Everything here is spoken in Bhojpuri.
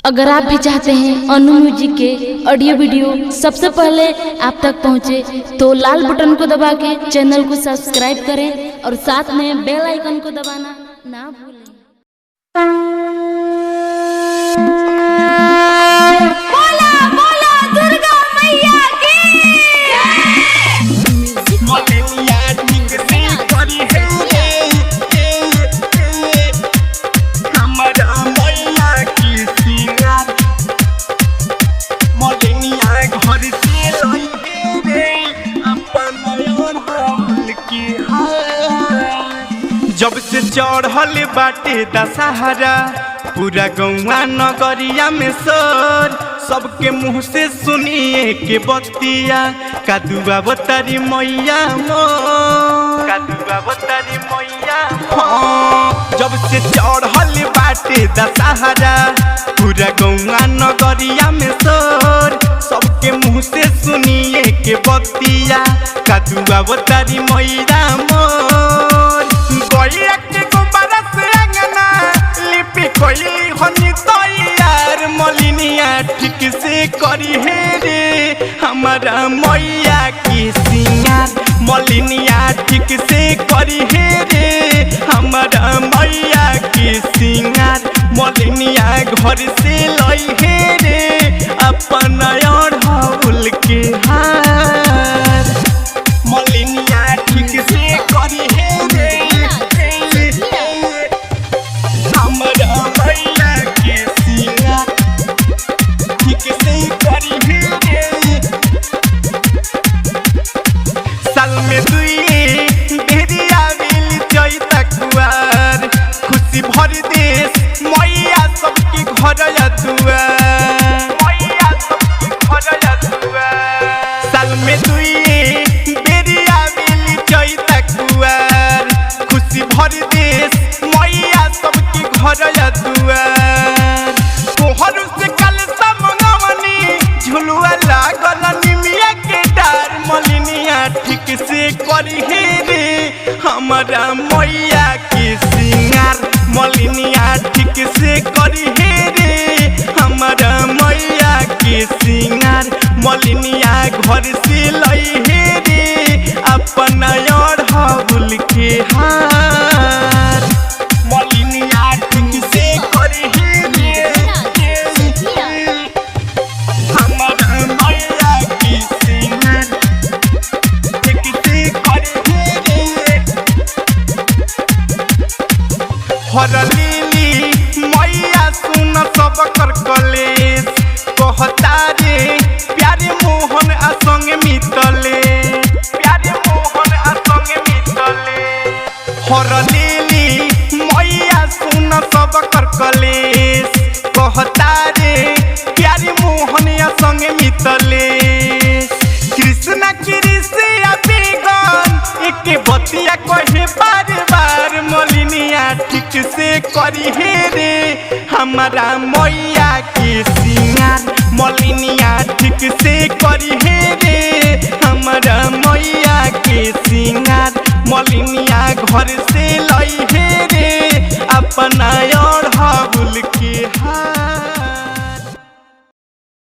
अगर आप भी चाहते हैं अनु म्यूजिक के ऑडियो वीडियो सबसे पहले आप तक पहुंचे तो लाल बटन को दबा के चैनल को सब्सक्राइब करें और साथ में बेल आइकन को दबाना ना भूलें। जब से चढ़ल बाटे दशहरा पूरा गौवा नगरिया में सर सबके मुँह से सुनिए के बतिया कादुआ बतारी मैया कादुआ बतारी मैया। जब से चढ़ल बाटे दशहरा पूरा गौवा नगरिया में सर सबके मुँह से सुनिए के बतिया कादुआ बतारी मैया गैया के गुब्बारा से अंगना लिपि कोइली हनी तैयार मलिनिया ठीक से करी है रे हमारा मैया की सिंगार मलिनिया ठीक से करी है रे हमारा मैया की सिंगार मलिनिया घर से लई है रे अपन अड़हुल के हार मलिनिया ठीक से करी है साल में दुई बेरिया मिल जई तकुआर खुशी भर देश मैया सबके घर दुआर मैया सबके घर दुआर। साल में दुई बेरिया मिल जई तकुआर खुशी भर देश मैया सबके घर दुआर। तोहर से कल सब मंगवनी झुलुआ लागल निमिया के डार मलिनिया ठीक से करी है रे हमारा मैया के सिंगार मलिनिया ठीक से करी है रे हमारा मैया के सिंगार मलिनिया घर से लई है रे अपन अड़हुल के हार मलिनिया ठीक से करी है रे हमारा मैया की सिंगार हरलीली मैया सुन सब कर कलेश कहता रे प्यारे मोहन असंग मितले प्यारे मोहन असंग मितले। हरलीली मैया सुन सब कर कलेश कहता रे प्यारे मोहन असंग मितले। कृष्ण कृष्ण बेगन एक बतिया कहे बार बार मलिनिया ठीक से करी है रे हमारा मैया के सिंगार मलिनिया ठीक से करी है